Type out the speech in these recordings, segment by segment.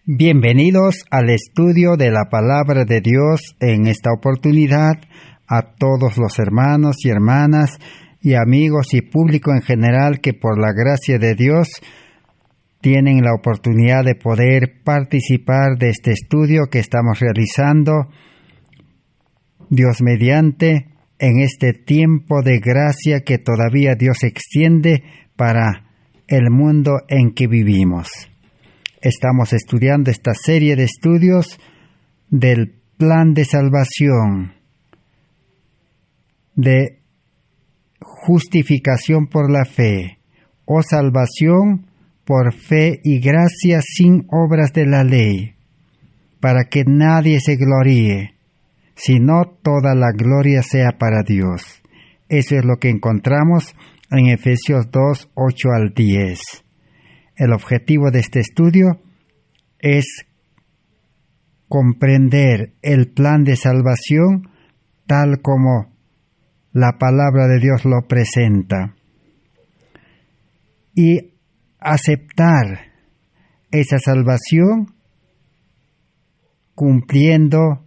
Bienvenidos al estudio de la Palabra de Dios. En esta oportunidad, a todos los hermanos y hermanas y amigos y público en general que por la gracia de Dios tienen la oportunidad de poder participar de este estudio que estamos realizando, Dios mediante, en este tiempo de gracia que todavía Dios extiende para el mundo en que vivimos. Estamos estudiando esta serie de estudios del plan de salvación, de justificación por la fe, o salvación por fe y gracia sin obras de la ley, para que nadie se gloríe, sino toda la gloria sea para Dios. Eso es lo que encontramos en Efesios 2, 8 al 10. El objetivo de este estudio es comprender el plan de salvación tal como la palabra de Dios lo presenta y aceptar esa salvación cumpliendo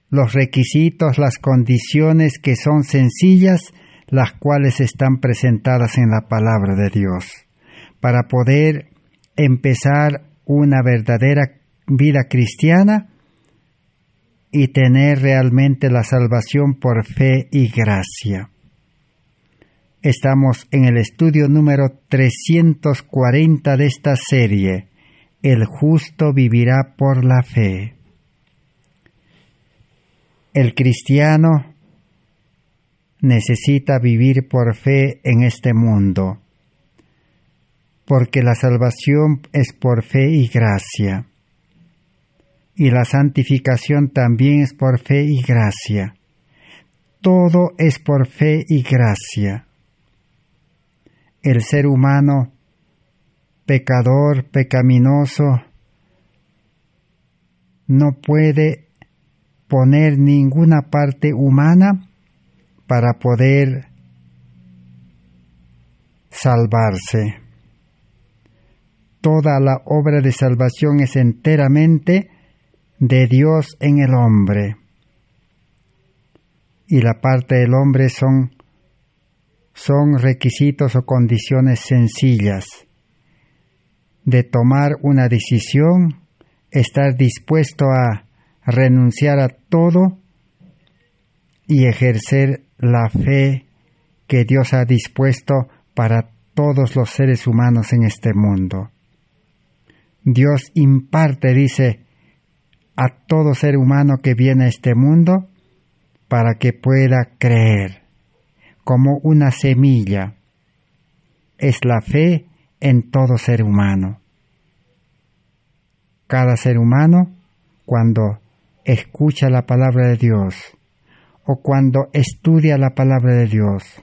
los requisitos, las condiciones que son sencillas, las cuales están presentadas en la palabra de Dios, para poder empezar una verdadera vida cristiana y tener realmente la salvación por fe y gracia. Estamos en el estudio número 340 de esta serie, El justo vivirá por la fe. El cristiano necesita vivir por fe en este mundo, porque la salvación es por fe y gracia, y la santificación también es por fe y gracia. Todo es por fe y gracia. El ser humano, pecador, pecaminoso, no puede poner ninguna parte humana para poder salvarse. Toda la obra de salvación es enteramente de Dios en el hombre. Y la parte del hombre son requisitos o condiciones sencillas de tomar una decisión, estar dispuesto a renunciar a todo y ejercer la fe que Dios ha dispuesto para todos los seres humanos en este mundo. Dios imparte, dice, a todo ser humano que viene a este mundo para que pueda creer, como una semilla. Es la fe en todo ser humano. Cada ser humano, cuando escucha la palabra de Dios, o cuando estudia la palabra de Dios,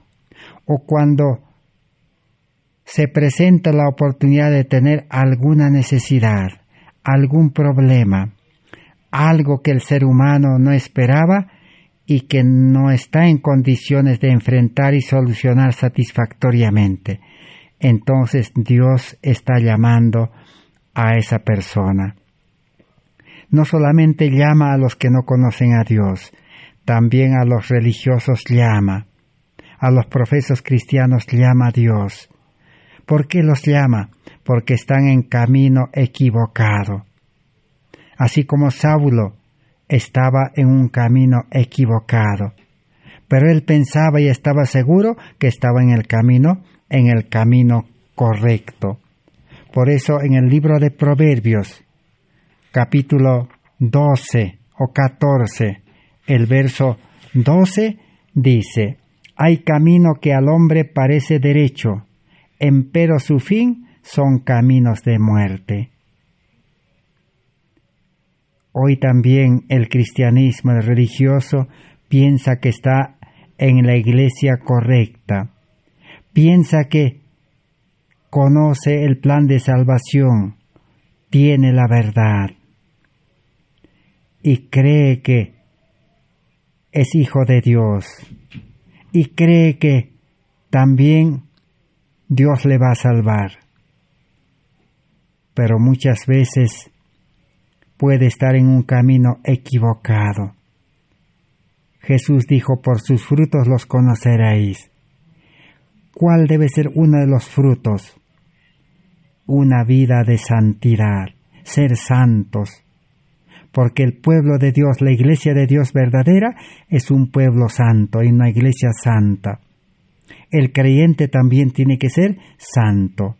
o cuando se presenta la oportunidad de tener alguna necesidad, algún problema, algo que el ser humano no esperaba y que no está en condiciones de enfrentar y solucionar satisfactoriamente. Entonces Dios está llamando a esa persona. No solamente llama a los que no conocen a Dios, también a los religiosos llama, a los profesos cristianos llama a Dios. ¿Por qué los llama? Porque están en camino equivocado. Así como Saulo estaba en un camino equivocado, pero él pensaba y estaba seguro que estaba en el camino correcto. Por eso en el libro de Proverbios, capítulo 12 o 14, el verso 12 dice: «Hay camino que al hombre parece derecho, empero su fin son caminos de muerte». Hoy también el cristianismo, el religioso, piensa que está en la iglesia correcta, piensa que conoce el plan de salvación, tiene la verdad y cree que es hijo de Dios y cree que también Dios le va a salvar. pero muchas veces puede estar en un camino equivocado. Jesús dijo, por sus frutos los conoceréis. ¿Cuál debe ser uno de los frutos? Una vida de santidad, ser santos. Porque el pueblo de Dios, la iglesia de Dios verdadera, es un pueblo santo y una iglesia santa. El creyente también tiene que ser santo.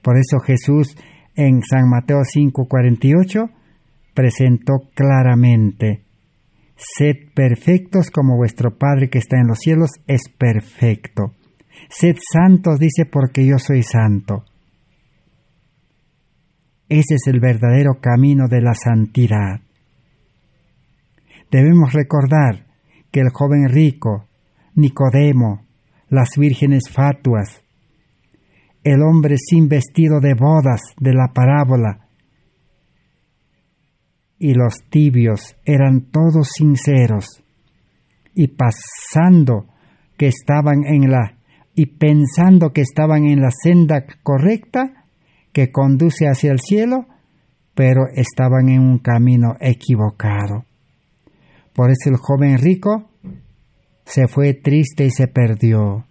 Por eso Jesús en San Mateo 5:48 presentó claramente: sed perfectos como vuestro Padre que está en los cielos es perfecto. Sed santos, dice, porque yo soy santo. Ese es el verdadero camino de la santidad. Debemos recordar que el joven rico, Nicodemo, las vírgenes fatuas, el hombre sin vestido de bodas de la parábola y los tibios eran todos sinceros y pensando que estaban en la senda correcta que conduce hacia el cielo, pero estaban en un camino equivocado. Por eso el joven rico se fue triste y se perdió.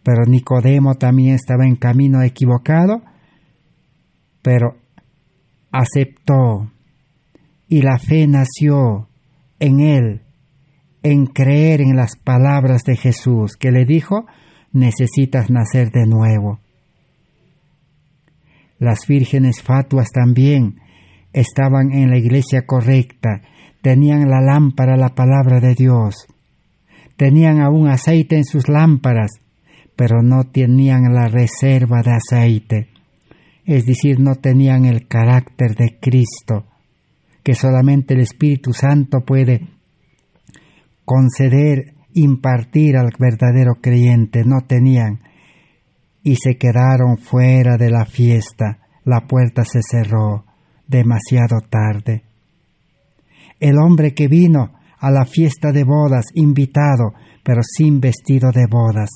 Pero Nicodemo también estaba en camino equivocado, pero aceptó, y la fe nació en él, en creer en las palabras de Jesús, que le dijo: necesitas nacer de nuevo. Las vírgenes fatuas también estaban en la iglesia correcta, tenían la lámpara, la palabra de Dios, tenían aún aceite en sus lámparas, pero no tenían la reserva de aceite, es decir, no tenían el carácter de Cristo, que solamente el Espíritu Santo puede conceder, impartir al verdadero creyente. No tenían, y se quedaron fuera de la fiesta. La puerta se cerró demasiado tarde. El hombre que vino a la fiesta de bodas, invitado, pero sin vestido de bodas,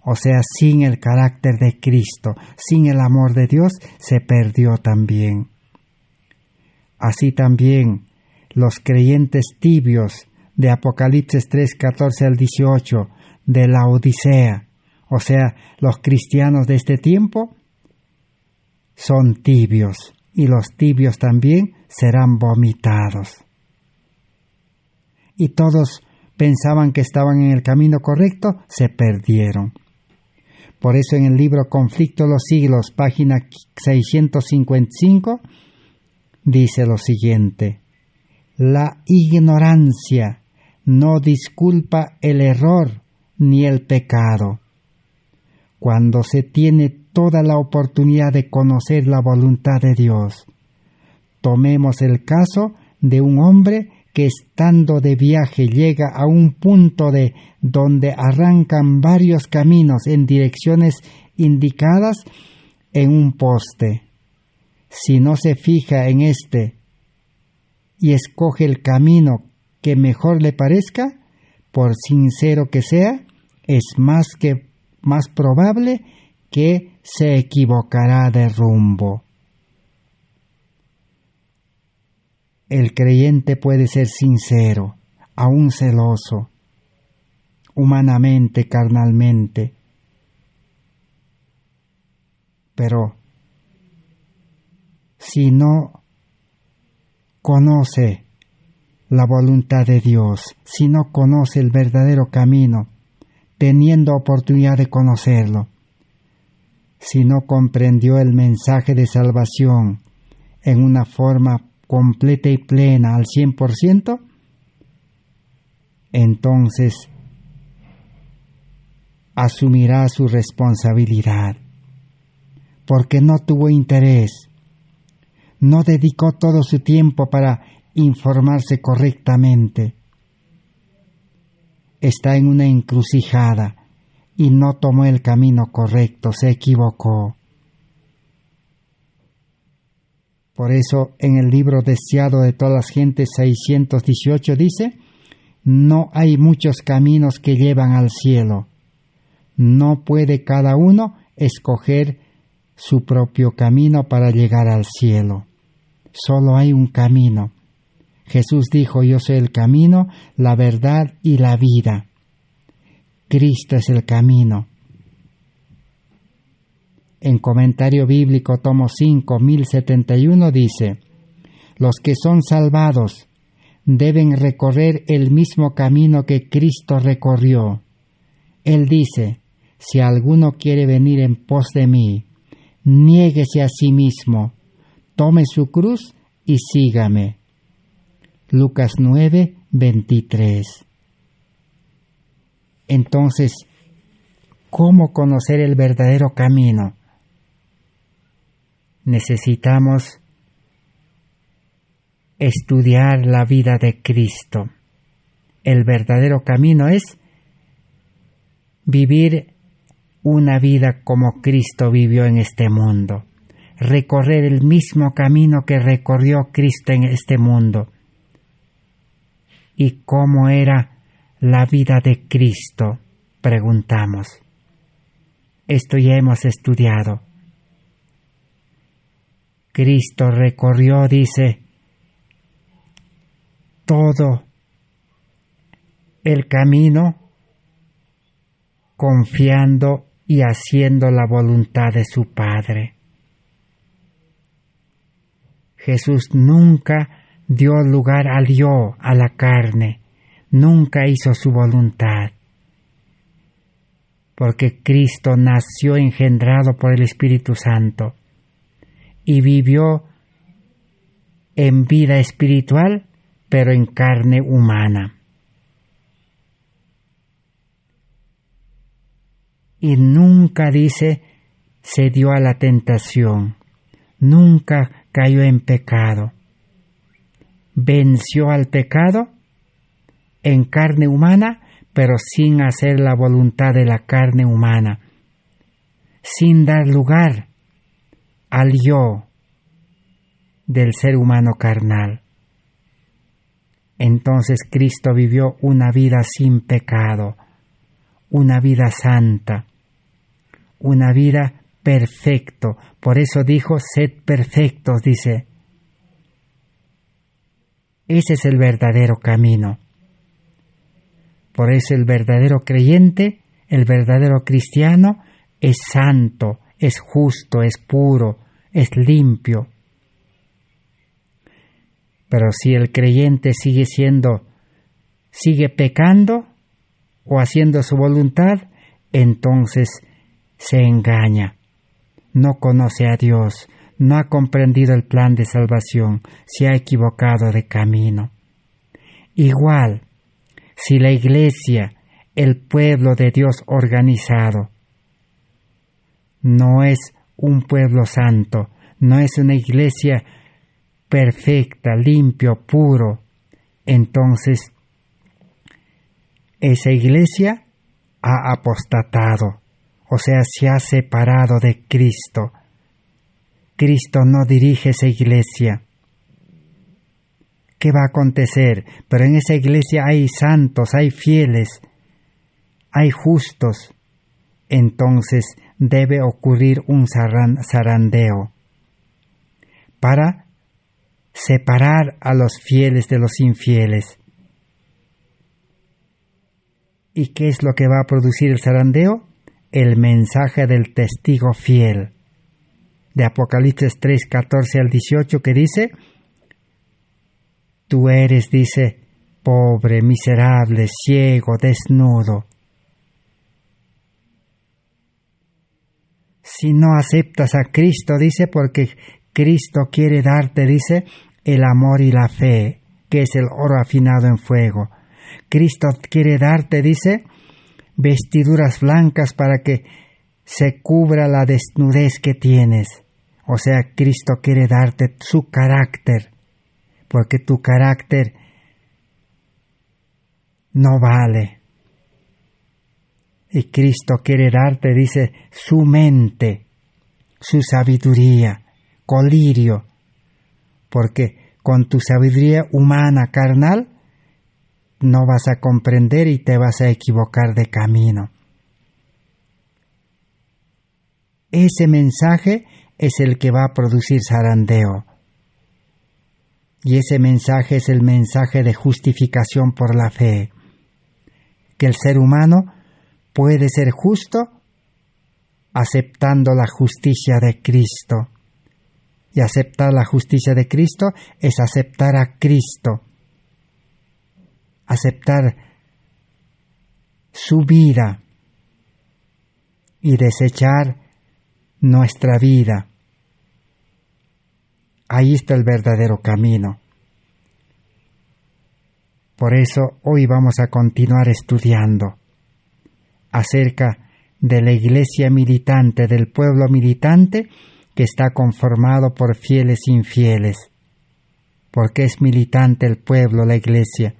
o sea, sin el carácter de Cristo, sin el amor de Dios, se perdió también. Así también los creyentes tibios de Apocalipsis 3, 14 al 18, de la Odisea, o sea, los cristianos de este tiempo, son tibios, y los tibios también serán vomitados. Y todos pensaban que estaban en el camino correcto, se perdieron. Por eso en el libro Conflicto de los Siglos, página 655, dice lo siguiente: la ignorancia no disculpa el error ni el pecado. Cuando se tiene toda la oportunidad de conocer la voluntad de Dios, tomemos el caso de un hombre que estando de viaje llega a un punto de donde arrancan varios caminos en direcciones indicadas en un poste. Si no se fija en este y escoge el camino que mejor le parezca, por sincero que sea, es más probable que se equivocará de rumbo. El creyente puede ser sincero, aún celoso, humanamente, carnalmente, pero si no conoce la voluntad de Dios, si no conoce el verdadero camino, teniendo oportunidad de conocerlo, si no comprendió el mensaje de salvación en una forma completa y plena al 100%, entonces asumirá su responsabilidad, porque no tuvo interés, no dedicó todo su tiempo para informarse correctamente. Está en una encrucijada y no tomó el camino correcto, se equivocó. Por eso en el libro Deseado de todas las gentes 618 dice: no hay muchos caminos que llevan al cielo. No puede cada uno escoger su propio camino para llegar al cielo. Solo hay un camino. Jesús dijo: yo soy el camino, la verdad y la vida. Cristo es el camino. En Comentario Bíblico, tomo 5, 1071, dice: los que son salvados deben recorrer el mismo camino que Cristo recorrió. Él dice: si alguno quiere venir en pos de mí, niéguese a sí mismo, tome su cruz y sígame. Lucas 9, 23. Entonces, ¿cómo conocer el verdadero camino? Necesitamos estudiar la vida de Cristo. El verdadero camino es vivir una vida como Cristo vivió en este mundo, recorrer el mismo camino que recorrió Cristo en este mundo. ¿Y cómo era la vida de Cristo? Preguntamos. Esto ya hemos estudiado. Cristo recorrió, dice, todo el camino confiando y haciendo la voluntad de su Padre. Jesús nunca dio lugar al yo, a la carne, nunca hizo su voluntad, porque Cristo nació engendrado por el Espíritu Santo y vivió en vida espiritual, pero en carne humana. Y nunca, dice, se dio a la tentación, nunca cayó en pecado. Venció al pecado en carne humana, pero sin hacer la voluntad de la carne humana, sin dar lugar al yo del ser humano carnal. Entonces Cristo vivió una vida sin pecado, una vida santa, una vida perfecto. Por eso dijo: sed perfectos, dice. Ese es el verdadero camino. Por eso el verdadero creyente, el verdadero cristiano, es santo, es justo, es puro, es limpio. Pero si el creyente sigue pecando o haciendo su voluntad, entonces se engaña, no conoce a Dios, no ha comprendido el plan de salvación, se ha equivocado de camino. Igual, si la iglesia, el pueblo de Dios organizado, no es un pueblo santo, no es una iglesia perfecta, limpio, puro, entonces esa iglesia ha apostatado, o sea, se ha separado de Cristo. Cristo no dirige esa iglesia. ¿Qué va a acontecer? Pero en esa iglesia hay santos, hay fieles, hay justos. Entonces debe ocurrir un zarandeo para separar a los fieles de los infieles. ¿Y qué es lo que va a producir el zarandeo? El mensaje del testigo fiel de Apocalipsis 3, 14 al 18, que dice: tú eres, dice, pobre, miserable, ciego, desnudo. Si no aceptas a Cristo, dice, porque Cristo quiere darte, dice, el amor y la fe, que es el oro afinado en fuego. Cristo quiere darte, dice, vestiduras blancas para que se cubra la desnudez que tienes. O sea, Cristo quiere darte su carácter, porque tu carácter no vale. Y Cristo quiere darte, dice, su mente, su sabiduría, colirio, porque con tu sabiduría humana, carnal, no vas a comprender y te vas a equivocar de camino. ese mensaje es el que va a producir zarandeo. Y ese mensaje es el mensaje de justificación por la fe. Que el ser humano puede ser justo aceptando la justicia de Cristo. Y aceptar la justicia de Cristo es aceptar a Cristo. Aceptar su vida y desechar nuestra vida. Ahí está el verdadero camino. Por eso hoy vamos a continuar estudiando acerca de la iglesia militante, del pueblo militante que está conformado por fieles e infieles. Porque es militante el pueblo, la iglesia.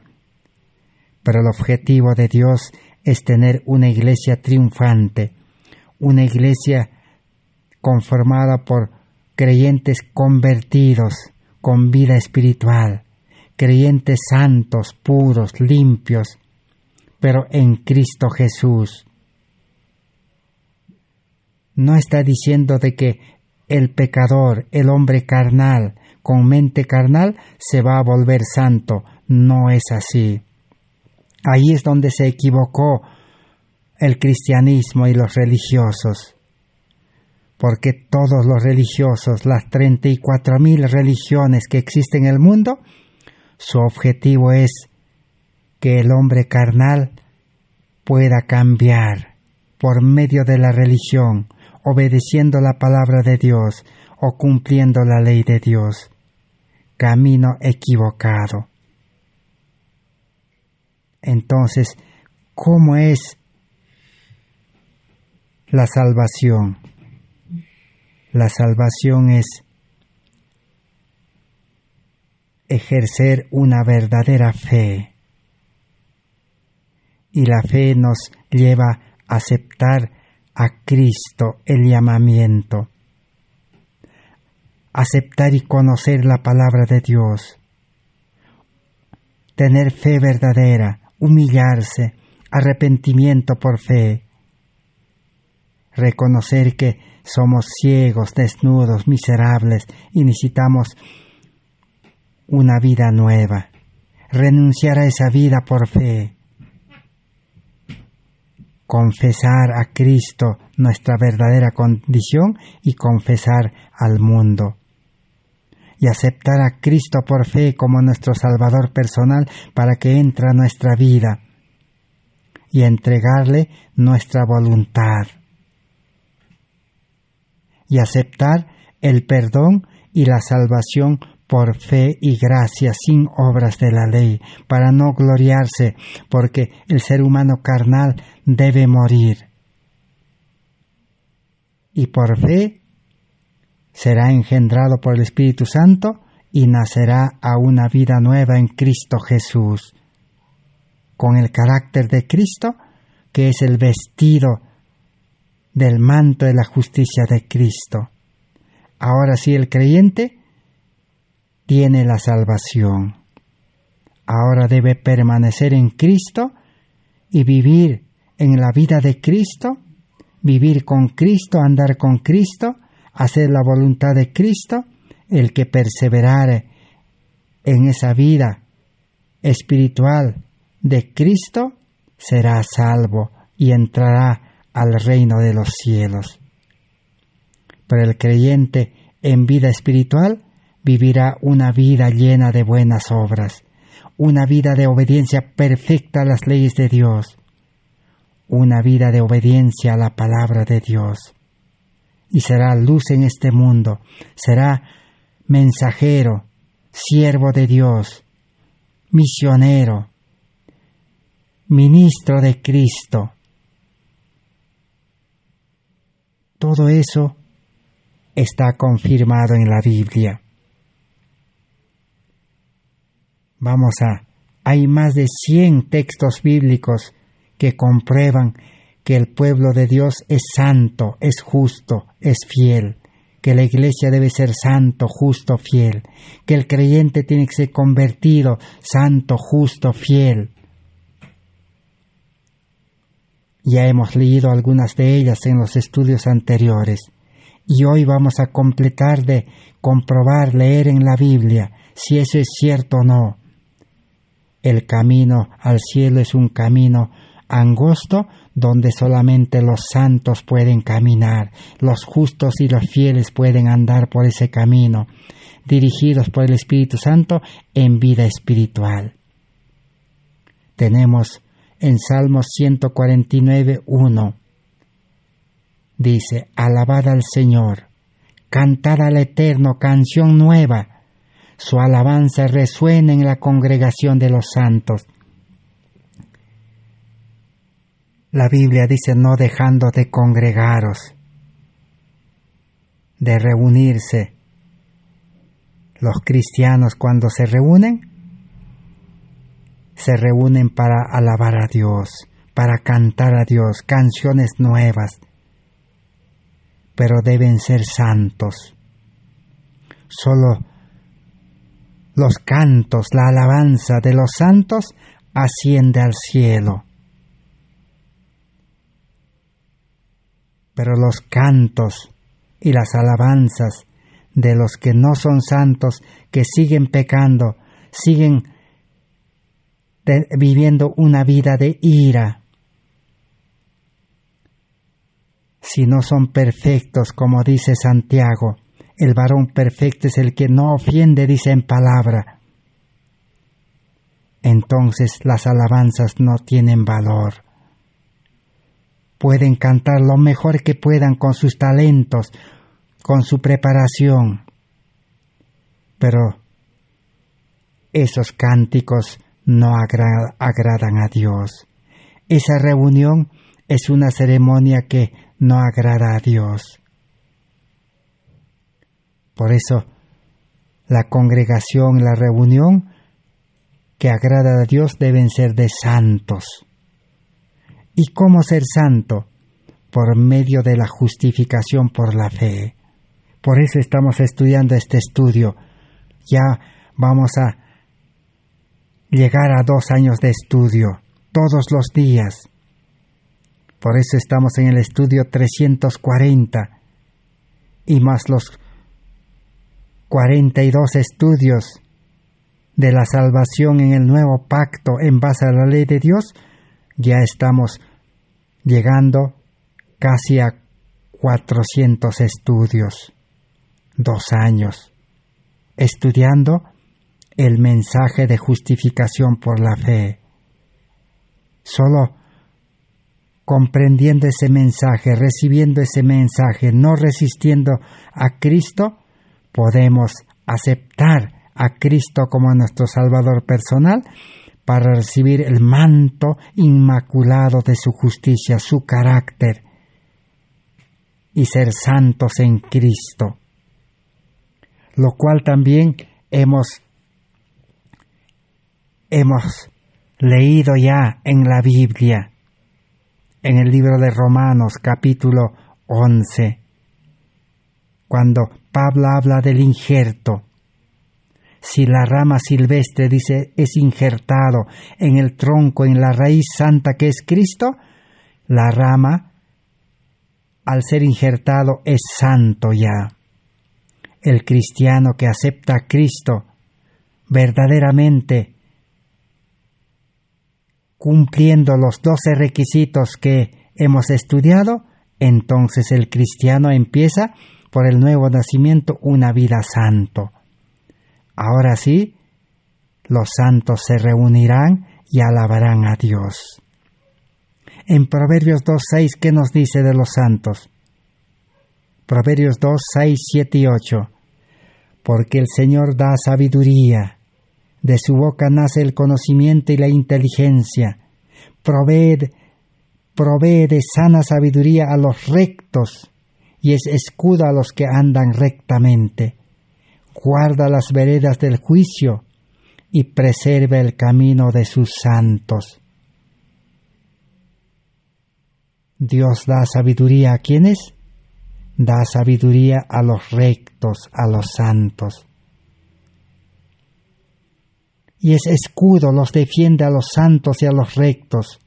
Pero el objetivo de Dios es tener una iglesia triunfante, una iglesia conformada por creyentes convertidos con vida espiritual, creyentes santos, puros, limpios, pero en Cristo Jesús. No está diciendo de que el pecador, el hombre carnal, con mente carnal, se va a volver santo. No es así. Ahí es donde se equivocó el cristianismo y los religiosos. Porque todos los religiosos, las 34.000 religiones que existen en el mundo, su objetivo es que el hombre carnal pueda cambiar por medio de la religión, obedeciendo la palabra de Dios o cumpliendo la ley de Dios. Camino equivocado. Entonces, ¿cómo es la salvación? La salvación es ejercer una verdadera fe. Y la fe nos lleva a aceptar a Cristo, el llamamiento. Aceptar y conocer la palabra de Dios. Tener fe verdadera, humillarse, arrepentimiento por fe. Reconocer que somos ciegos, desnudos, miserables y necesitamos una vida nueva. Renunciar a esa vida por fe. Confesar a Cristo nuestra verdadera condición y confesar al mundo. Y aceptar a Cristo por fe como nuestro Salvador personal para que entre a nuestra vida y entregarle nuestra voluntad. Y aceptar el perdón y la salvación por fe y gracia, sin obras de la ley, para no gloriarse, porque el ser humano carnal debe morir. Y por fe será engendrado por el Espíritu Santo y nacerá a una vida nueva en Cristo Jesús, con el carácter de Cristo, que es el vestido del manto de la justicia de Cristo. Ahora sí, el creyente tiene la salvación. Ahora debe permanecer en Cristo y vivir en la vida de Cristo, vivir con Cristo, andar con Cristo, hacer la voluntad de Cristo. El que perseverare en esa vida espiritual de Cristo será salvo y entrará al reino de los cielos. Pero el creyente en vida espiritual vivirá una vida llena de buenas obras, una vida de obediencia perfecta a las leyes de Dios, una vida de obediencia a la palabra de Dios. Y será luz en este mundo, será mensajero, siervo de Dios, misionero, ministro de Cristo. Todo eso está confirmado en la Biblia. Hay más de 100 textos bíblicos que comprueban que el pueblo de Dios es santo, es justo, es fiel, que la iglesia debe ser santo, justo, fiel, que el creyente tiene que ser convertido, santo, justo, fiel. Ya hemos leído algunas de ellas en los estudios anteriores. Y hoy vamos a completar de comprobar, leer en la Biblia si eso es cierto o no. El camino al cielo es un camino angosto donde solamente los santos pueden caminar, los justos y los fieles pueden andar por ese camino, dirigidos por el Espíritu Santo en vida espiritual. Tenemos en Salmos 149:1, dice: alabad al Señor, cantad al Eterno canción nueva, su alabanza resuena en la congregación de los santos. La Biblia dice: no dejando de congregaros, de reunirse. Los cristianos, cuando se reúnen para alabar a Dios, para cantar a Dios, canciones nuevas, pero deben ser santos. Solo los cantos, la alabanza de los santos asciende al cielo. Pero los cantos y las alabanzas de los que no son santos, que siguen pecando, siguen viviendo una vida de ira, si no son perfectos, como dice Santiago, el varón perfecto es el que no ofiende, dice en palabra, entonces las alabanzas no tienen valor. Pueden cantar lo mejor que puedan con sus talentos, con su preparación, pero esos cánticos no agradan a Dios. Esa reunión es una ceremonia que no agrada a Dios. Por eso, la congregación, la reunión que agrada a Dios deben ser de santos. ¿Y cómo ser santo? Por medio de la justificación por la fe. Por eso estamos estudiando este estudio. Ya vamos a llegar a 2 años de estudio, todos los días. Por eso estamos en el estudio 340, y más los 42 estudios de la salvación en el nuevo pacto en base a la ley de Dios. Ya estamos llegando casi a 400 estudios, 2 años, estudiando el mensaje de justificación por la fe. Solo comprendiendo ese mensaje, recibiendo ese mensaje, no resistiendo a Cristo, podemos aceptar a Cristo como nuestro Salvador personal para recibir el manto inmaculado de su justicia, su carácter, y ser santos en Cristo, lo cual también hemos leído ya en la Biblia, en el libro de Romanos capítulo 11, cuando Pablo habla del injerto. Si la rama silvestre, dice, es injertado en el tronco, en la raíz santa que es Cristo, la rama, al ser injertado, es santo ya. El cristiano que acepta a Cristo verdaderamente, cumpliendo los 12 requisitos que hemos estudiado, entonces el cristiano empieza por el nuevo nacimiento una vida santo. Ahora sí, los santos se reunirán y alabarán a Dios. En Proverbios 2:6, ¿qué nos dice de los santos? Proverbios 2:6, 7 y 8. Porque el Señor da sabiduría, de su boca nace el conocimiento y la inteligencia. Provee de sana sabiduría a los rectos, y es escudo a los que andan rectamente. Guarda las veredas del juicio, y preserva el camino de sus santos. Dios da sabiduría a ¿quiénes? Da sabiduría a los rectos, a los santos. Y es escudo, los defiende a los santos y a los rectos,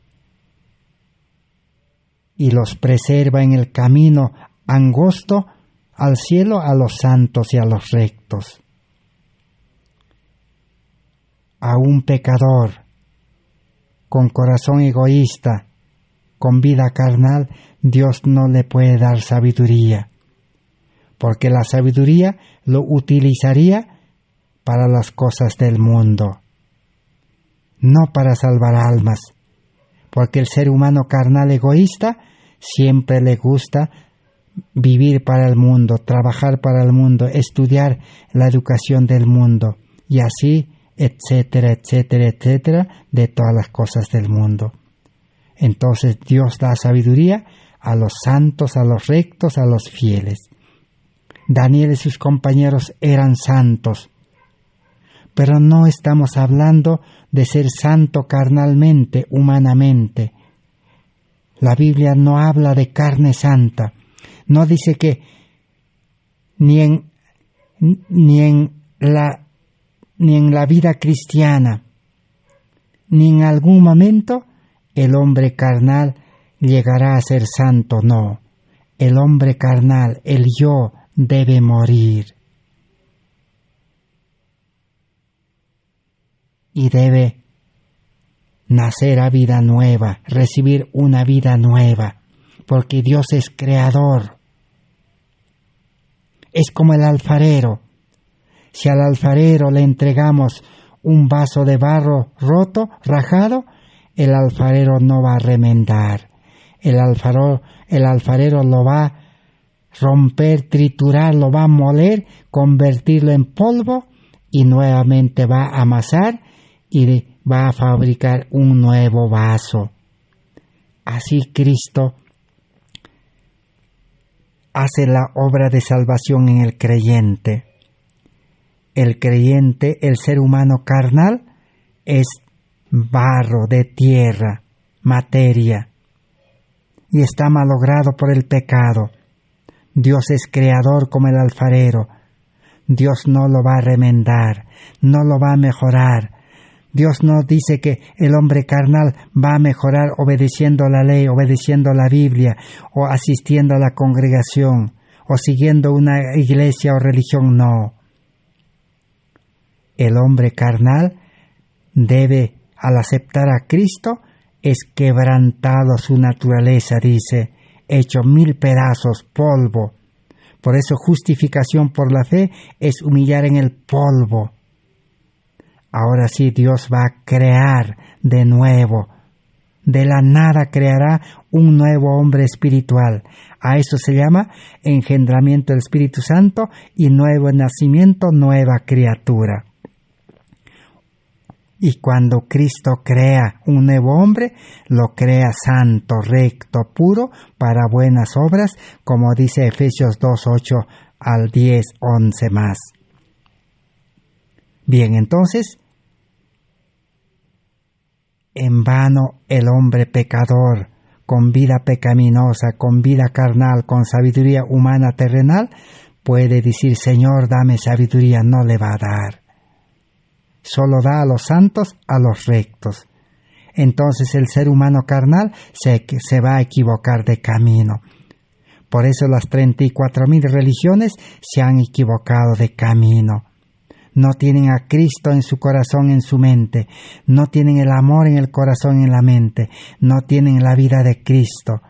y los preserva en el camino angosto al cielo a los santos y a los rectos. A un pecador con corazón egoísta, con vida carnal, Dios no le puede dar sabiduría, porque la sabiduría lo utilizaría para las cosas del mundo, no para salvar almas, porque el ser humano carnal egoísta siempre le gusta vivir para el mundo, trabajar para el mundo, estudiar la educación del mundo, y así, etcétera, etcétera, etcétera, de todas las cosas del mundo. Entonces Dios da sabiduría a los santos, a los rectos, a los fieles. Daniel y sus compañeros eran santos, pero no estamos hablando de ser santo carnalmente, humanamente. La Biblia no habla de carne santa. No dice que ni en la vida cristiana, ni en algún momento el hombre carnal llegará a ser santo, no. El hombre carnal, el yo, debe morir. Y debe nacer a vida nueva, recibir una vida nueva, porque Dios es creador. Es como el alfarero. Si al alfarero le entregamos un vaso de barro roto, rajado, el alfarero no va a remendar. El alfarero lo va a romper, triturar, lo va a moler, convertirlo en polvo y nuevamente va a amasar y va a fabricar un nuevo vaso. Así Cristo hace la obra de salvación en el creyente. El creyente, el ser humano carnal, es barro de tierra, materia, y está malogrado por el pecado. Dios es creador como el alfarero. Dios no lo va a remendar, no lo va a mejorar. Dios no dice que el hombre carnal va a mejorar obedeciendo la ley, obedeciendo la Biblia, o asistiendo a la congregación, o siguiendo una iglesia o religión, no. El hombre carnal debe, al aceptar a Cristo, es quebrantado su naturaleza, dice, hecho 1000 pedazos, polvo. Por eso justificación por la fe es humillar en el polvo. Ahora sí, Dios va a crear de nuevo. De la nada creará un nuevo hombre espiritual. A eso se llama engendramiento del Espíritu Santo y nuevo nacimiento, nueva criatura. Y cuando Cristo crea un nuevo hombre, lo crea santo, recto, puro, para buenas obras, como dice Efesios 2:8 al 10:11 más. Bien, entonces, en vano el hombre pecador, con vida pecaminosa, con vida carnal, con sabiduría humana terrenal, puede decir, Señor, dame sabiduría, no le va a dar. Solo da a los santos, a los rectos. Entonces el ser humano carnal se va a equivocar de camino. Por eso las 34,000 religiones se han equivocado de camino. No tienen a Cristo en su corazón, en su mente. No tienen el amor en el corazón, en la mente. No tienen la vida de Cristo.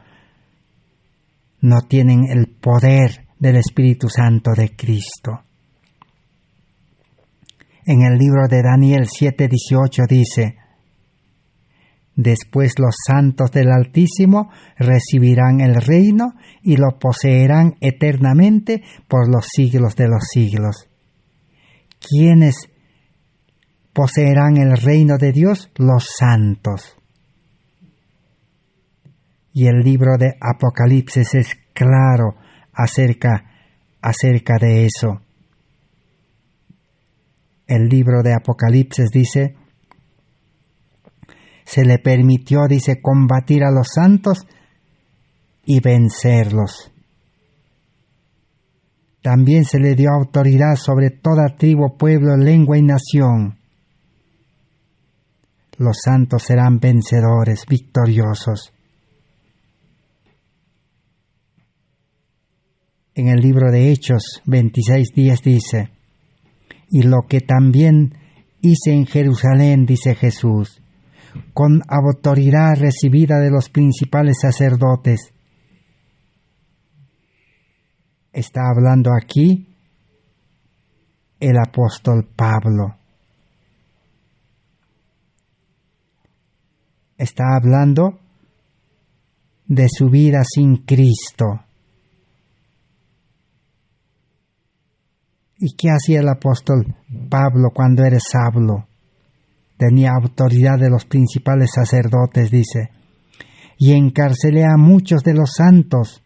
No tienen el poder del Espíritu Santo de Cristo. En el libro de Daniel 7:18 dice, después los santos del Altísimo recibirán el reino y lo poseerán eternamente por los siglos de los siglos. ¿Quiénes poseerán el reino de Dios? Los santos. Y el libro de Apocalipsis es claro acerca de eso. El libro de Apocalipsis dice, se le permitió, dice, combatir a los santos y vencerlos. También se le dio autoridad sobre toda tribu, pueblo, lengua y nación. Los santos serán vencedores, victoriosos. En el libro de Hechos 26:10 dice: y lo que también hice en Jerusalén, dice Jesús, con autoridad recibida de los principales sacerdotes. Está hablando aquí el apóstol Pablo. Está hablando de su vida sin Cristo. ¿Y qué hacía el apóstol Pablo cuando era Saulo? Tenía autoridad de los principales sacerdotes, dice, y encarcelé a muchos de los santos,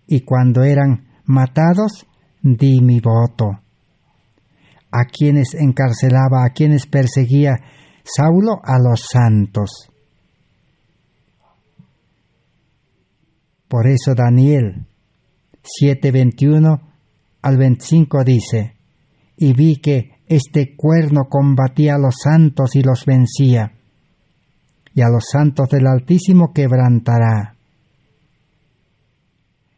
y cuando eran matados, di mi voto. ¿A quienes encarcelaba, a quienes perseguía Saulo? A los santos. Por eso Daniel 7:21 al 25 dice: y vi que este cuerno combatía a los santos y los vencía, y a los santos del Altísimo quebrantará.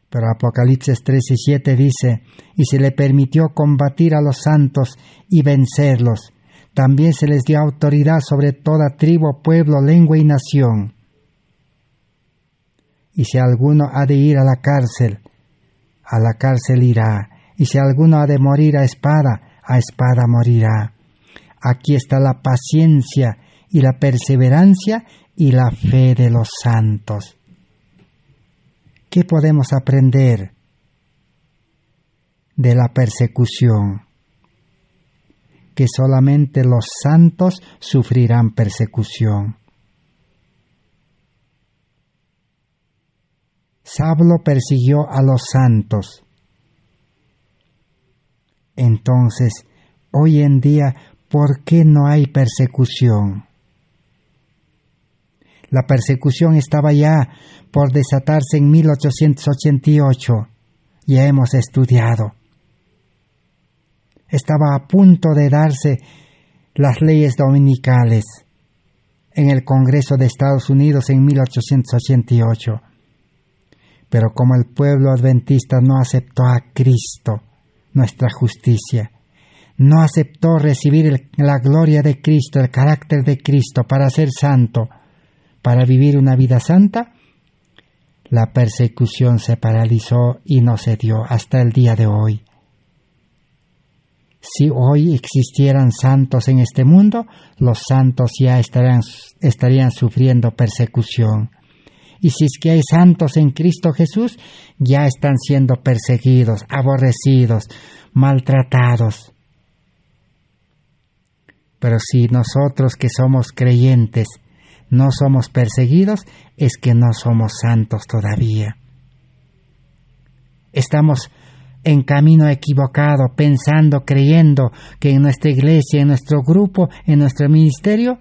Pero Apocalipsis 13:7 dice: y se le permitió combatir a los santos y vencerlos. También se les dio autoridad sobre toda tribu, pueblo, lengua y nación. Y si alguno ha de ir a la cárcel irá. Y si alguno ha de morir a espada morirá. Aquí está la paciencia y la perseverancia y la fe de los santos. ¿Qué podemos aprender de la persecución? Que solamente los santos sufrirán persecución. Saulo persiguió a los santos. Entonces, hoy en día, ¿por qué no hay persecución? La persecución estaba ya por desatarse en 1888. Ya hemos estudiado. Estaba a punto de darse las leyes dominicales en el Congreso de Estados Unidos en 1888. Pero como el pueblo adventista no aceptó a Cristo, nuestra justicia, no aceptó recibir la gloria de Cristo, el carácter de Cristo para ser santo, para vivir una vida santa, la persecución se paralizó y no se dio hasta el día de hoy. Si hoy existieran santos en este mundo, los santos ya estarían sufriendo persecución. Y si es que hay santos en Cristo Jesús, ya están siendo perseguidos, aborrecidos, maltratados. Pero si nosotros que somos creyentes no somos perseguidos, es que no somos santos todavía. Estamos en camino equivocado, pensando, creyendo que en nuestra iglesia, en nuestro grupo, en nuestro ministerio,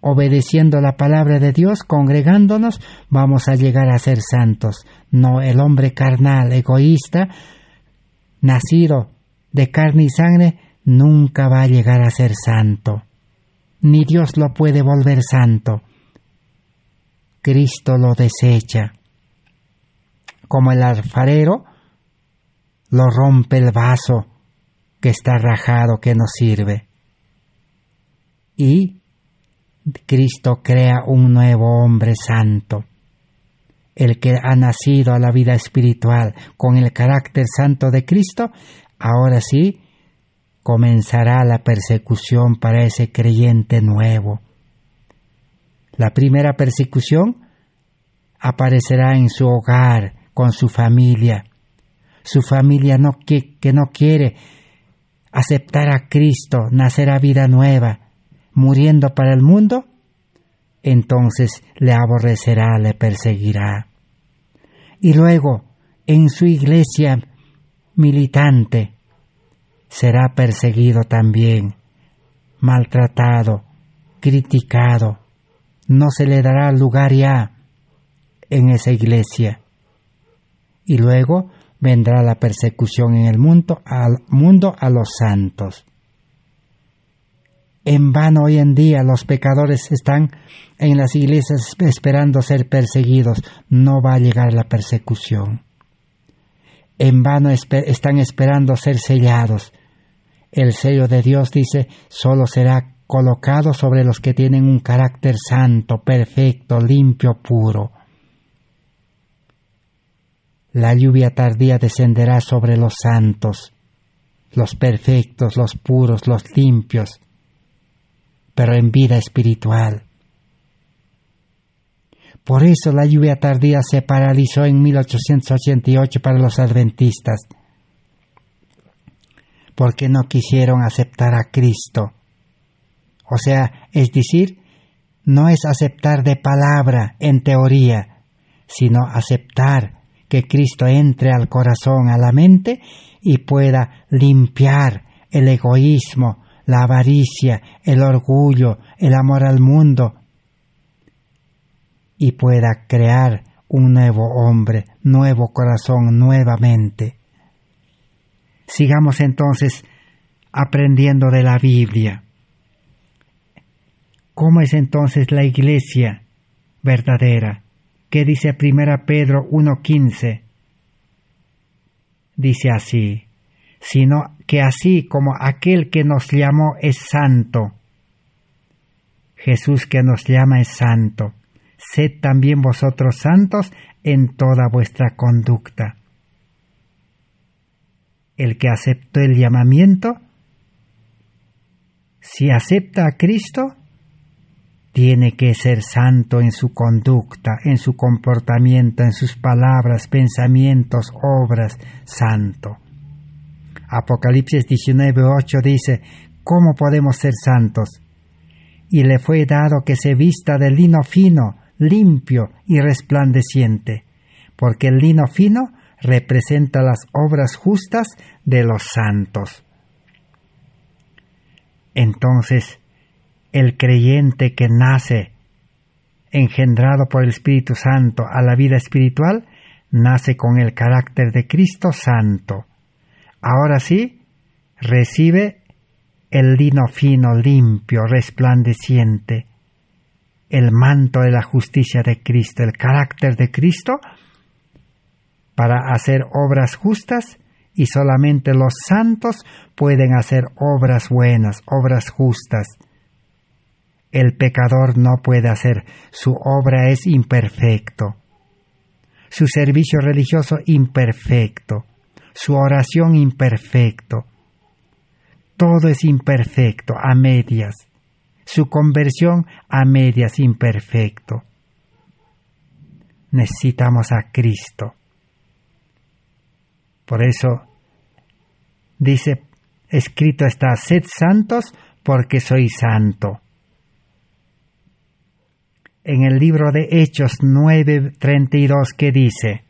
obedeciendo la palabra de Dios, congregándonos, vamos a llegar a ser santos. No, el hombre carnal, egoísta, nacido de carne y sangre, nunca va a llegar a ser santo. Ni Dios lo puede volver santo. Cristo lo desecha. Como el alfarero lo rompe el vaso que está rajado, que no sirve. Y Cristo crea un nuevo hombre santo. El que ha nacido a la vida espiritual con el carácter santo de Cristo, ahora sí comenzará la persecución para ese creyente nuevo. La primera persecución aparecerá en su hogar, con su familia. Su familia que no quiere aceptar a Cristo, nacer a vida nueva, muriendo para el mundo, entonces le aborrecerá, le perseguirá. Y luego, en su iglesia militante, será perseguido también, maltratado, criticado. No se le dará lugar ya en esa iglesia. Y luego vendrá la persecución en el mundo a los santos. En vano hoy en día los pecadores están en las iglesias esperando ser perseguidos. No va a llegar la persecución. en vano están esperando ser sellados. El sello de Dios, dice, solo será colocado sobre los que tienen un carácter santo, perfecto, limpio, puro. La lluvia tardía descenderá sobre los santos, los perfectos, los puros, los limpios, pero en vida espiritual. Por eso la lluvia tardía se paralizó en 1888 para los adventistas, porque no quisieron aceptar a Cristo. O sea, es decir, no es aceptar de palabra, en teoría, sino aceptar que Cristo entre al corazón, a la mente, y pueda limpiar el egoísmo, la avaricia, el orgullo, el amor al mundo, y pueda crear un nuevo hombre, nuevo corazón, nuevamente. Sigamos entonces aprendiendo de la Biblia. ¿Cómo es entonces la iglesia verdadera? ¿Qué dice 1 Pedro 1:15? Dice así: sino que así como aquel que nos llamó es santo, Jesús que nos llama es santo, sed también vosotros santos en toda vuestra conducta. El que aceptó el llamamiento, si acepta a Cristo, tiene que ser santo en su conducta, en su comportamiento, en sus palabras, pensamientos, obras, santo. Apocalipsis 19:8 dice: ¿cómo podemos ser santos? Y le fue dado que se vista de lino fino, limpio y resplandeciente, porque el lino fino representa las obras justas de los santos. Entonces, el creyente que nace engendrado por el Espíritu Santo a la vida espiritual, nace con el carácter de Cristo Santo. Ahora sí, recibe el lino fino, limpio, resplandeciente, el manto de la justicia de Cristo, el carácter de Cristo, para hacer obras justas, y solamente los santos pueden hacer obras buenas, obras justas. El pecador no puede hacer, su obra es imperfecto, su servicio religioso imperfecto, su oración imperfecto, todo es imperfecto, a medias, su conversión a medias, imperfecto. Necesitamos a Cristo. Por eso dice, escrito está: sed santos porque soy santo. En el libro de Hechos 9:32, que dice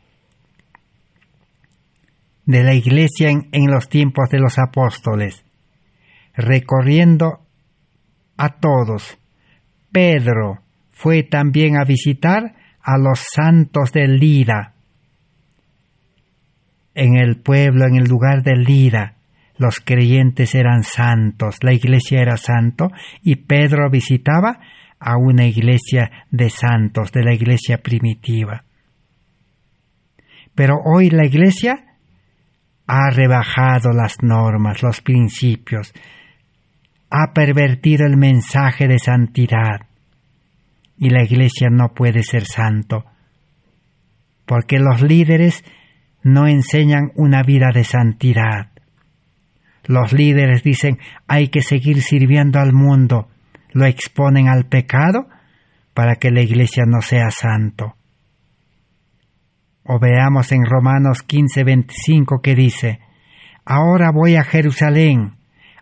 de la iglesia en los tiempos de los apóstoles, recorriendo a todos, Pedro fue también a visitar a los santos de Lida. En el pueblo, en el lugar de Lida, los creyentes eran santos, la iglesia era santo, y Pedro visitaba a una iglesia de santos, de la iglesia primitiva. Pero hoy la iglesia ha rebajado las normas, los principios, ha pervertido el mensaje de santidad, y la iglesia no puede ser santo, porque los líderes no enseñan una vida de santidad. Los líderes dicen: hay que seguir sirviendo al mundo, lo exponen al pecado para que la iglesia no sea santo. O veamos en Romanos 15:25 que dice: ahora voy a Jerusalén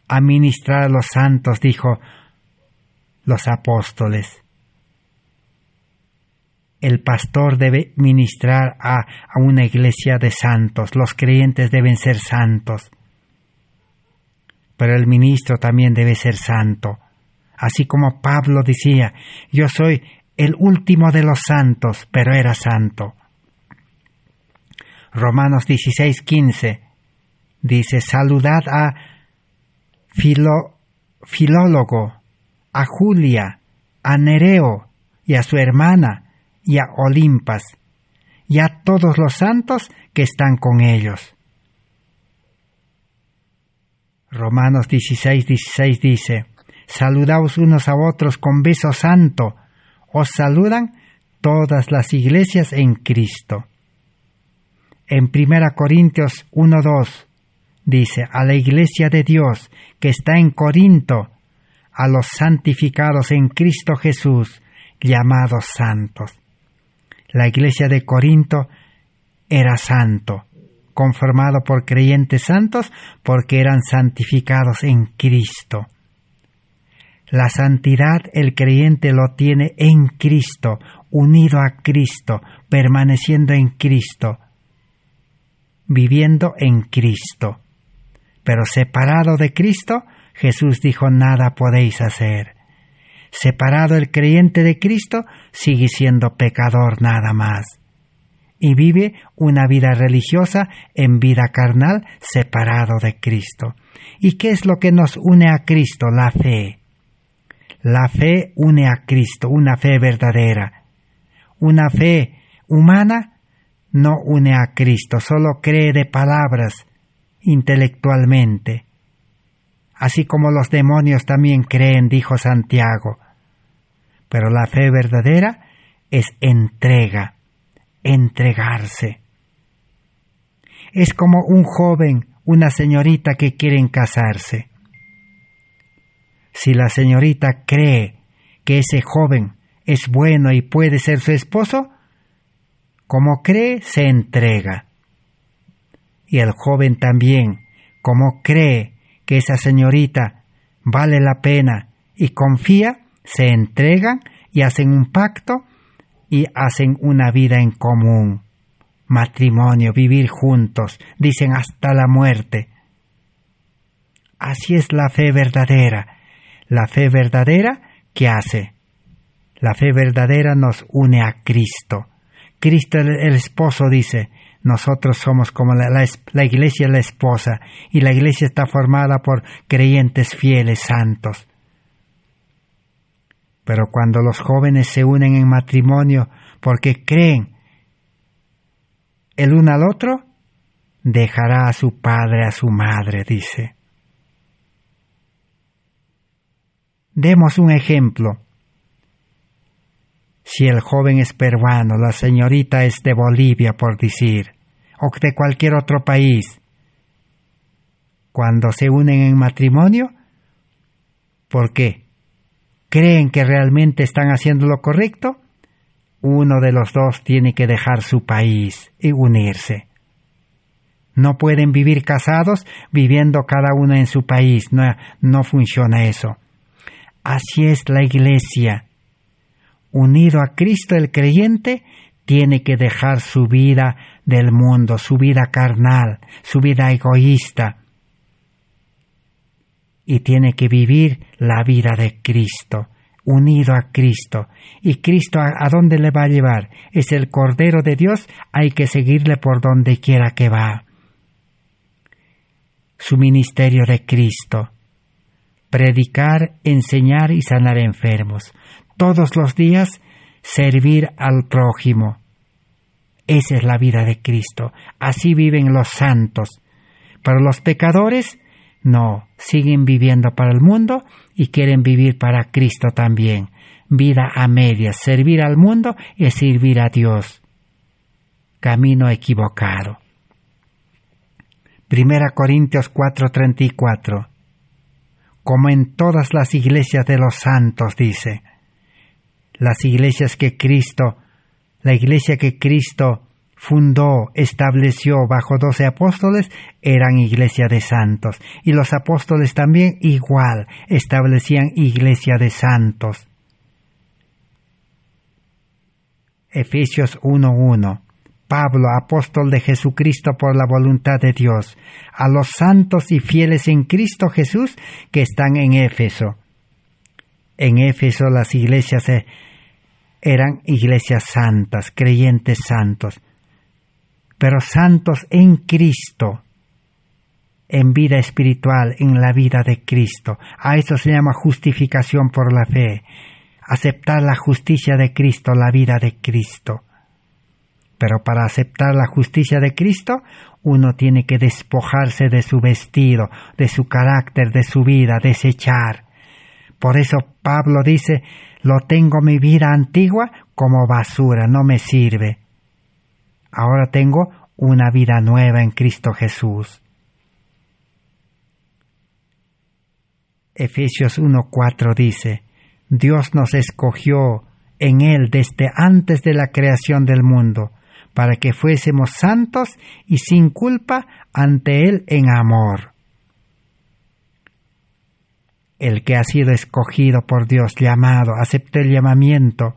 a ministrar a los santos, dijo los apóstoles. El pastor debe ministrar a una iglesia de santos, los creyentes deben ser santos, pero el ministro también debe ser santo. Así como Pablo decía: yo soy el último de los santos, pero era santo. Romanos 16:15 dice: saludad a Filólogo, a Julia, a Nereo y a su hermana, y a Olimpas, y a todos los santos que están con ellos. Romanos 16:16 dice: saludaos unos a otros con beso santo. Os saludan todas las iglesias en Cristo. En 1 Corintios 1:2 dice: a la iglesia de Dios que está en Corinto, a los santificados en Cristo Jesús, llamados santos. La iglesia de Corinto era santo, conformado por creyentes santos porque eran santificados en Cristo. La santidad el creyente lo tiene en Cristo, unido a Cristo, permaneciendo en Cristo, viviendo en Cristo. Pero separado de Cristo, Jesús dijo: nada podéis hacer. Separado el creyente de Cristo, sigue siendo pecador nada más. Y vive una vida religiosa en vida carnal, separado de Cristo. ¿Y qué es lo que nos une a Cristo? La fe. La fe une a Cristo, una fe verdadera. Una fe humana no une a Cristo, solo cree de palabras, intelectualmente. Así como los demonios también creen, dijo Santiago. Pero la fe verdadera es entrega, entregarse. Es como un joven, una señorita que quieren casarse. Si la señorita cree que ese joven es bueno y puede ser su esposo, como cree, se entrega. Y el joven también, como cree que esa señorita vale la pena y confía, se entregan y hacen un pacto y hacen una vida en común. Matrimonio, vivir juntos, dicen hasta la muerte. Así es la fe verdadera. La fe verdadera, ¿qué hace? La fe verdadera nos une a Cristo. Cristo el esposo dice: nosotros somos como la iglesia, la esposa, y la iglesia está formada por creyentes fieles, santos. Pero cuando los jóvenes se unen en matrimonio porque creen el uno al otro, dejará a su padre, a su madre, dice. Demos un ejemplo. Si el joven es peruano, la señorita es de Bolivia, por decir, o de cualquier otro país, cuando se unen en matrimonio, ¿por qué? ¿Creen que realmente están haciendo lo correcto? Uno de los dos tiene que dejar su país y unirse. No pueden vivir casados viviendo cada uno en su país, no funciona eso. Así es la iglesia. Unido a Cristo el creyente tiene que dejar su vida del mundo, su vida carnal, su vida egoísta. Y tiene que vivir la vida de Cristo, unido a Cristo. ¿Y Cristo a dónde le va a llevar? Es el Cordero de Dios, hay que seguirle por donde quiera que va. Su ministerio de Cristo: predicar, enseñar y sanar enfermos. Todos los días servir al prójimo. Esa es la vida de Cristo. Así viven los santos. Pero los pecadores no, siguen viviendo para el mundo y quieren vivir para Cristo también. Vida a medias, servir al mundo y servir a Dios. Camino equivocado. 1 Corintios 4:34. Como en todas las iglesias de los santos, dice. Las iglesias que Cristo, la iglesia que Cristo fundó, estableció bajo 12 apóstoles, eran iglesia de santos. Y los apóstoles también igual establecían iglesia de santos. Efesios 1:1. Pablo, apóstol de Jesucristo por la voluntad de Dios, a los santos y fieles en Cristo Jesús que están en Éfeso. En Éfeso las iglesias eran iglesias santas, creyentes santos, pero santos en Cristo, en vida espiritual, en la vida de Cristo. A eso se llama justificación por la fe, aceptar la justicia de Cristo, la vida de Cristo. Pero para aceptar la justicia de Cristo, uno tiene que despojarse de su vestido, de su carácter, de su vida, desechar. Por eso Pablo dice, lo tengo mi vida antigua como basura, no me sirve. Ahora tengo una vida nueva en Cristo Jesús. Efesios 1:4 dice, Dios nos escogió en Él desde antes de la creación del mundo, para que fuésemos santos y sin culpa ante Él en amor. El que ha sido escogido por Dios, llamado, aceptó el llamamiento,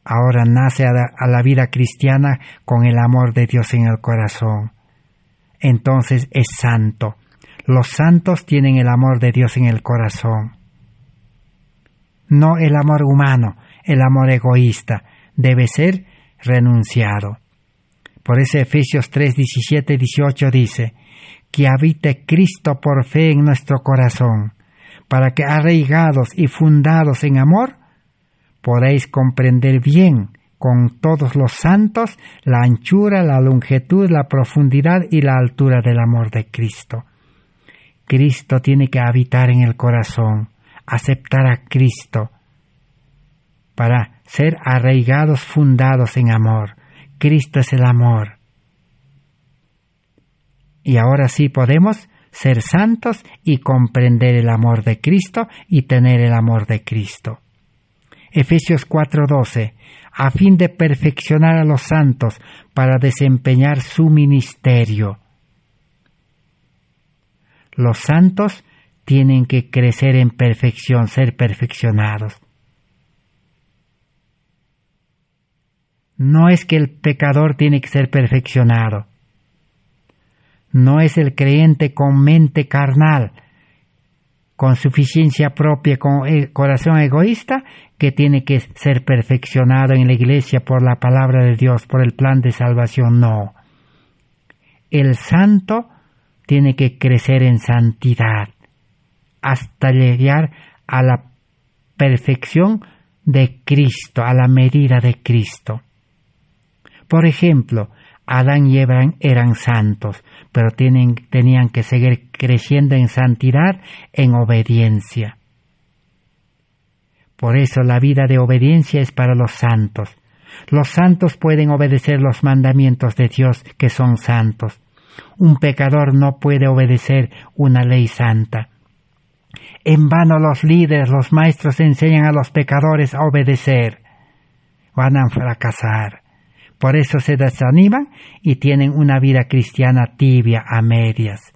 ahora nace a la vida cristiana con el amor de Dios en el corazón. Entonces es santo. Los santos tienen el amor de Dios en el corazón. No el amor humano, el amor egoísta, debe ser renunciado. Por eso Efesios 3, 17 y 18 dice, que habite Cristo por fe en nuestro corazón, para que arraigados y fundados en amor, podéis comprender bien con todos los santos la anchura, la longitud, la profundidad y la altura del amor de Cristo. Cristo tiene que habitar en el corazón, aceptar a Cristo para ser arraigados, fundados en amor. Cristo es el amor. Y ahora sí podemos ser santos y comprender el amor de Cristo y tener el amor de Cristo. Efesios 4:12, a fin de perfeccionar a los santos para desempeñar su ministerio. Los santos tienen que crecer en perfección, ser perfeccionados. No es que el pecador tiene que ser perfeccionado. No es el creyente con mente carnal, con suficiencia propia, con el corazón egoísta, que tiene que ser perfeccionado en la iglesia por la palabra de Dios, por el plan de salvación. No. El santo tiene que crecer en santidad hasta llegar a la perfección de Cristo, a la medida de Cristo. Por ejemplo, Adán y Eva eran santos, pero tenían que seguir creciendo en santidad, en obediencia. Por eso la vida de obediencia es para los santos. Los santos pueden obedecer los mandamientos de Dios que son santos. Un pecador no puede obedecer una ley santa. En vano los líderes, los maestros enseñan a los pecadores a obedecer. Van a fracasar. Por eso se desaniman y tienen una vida cristiana tibia, a medias.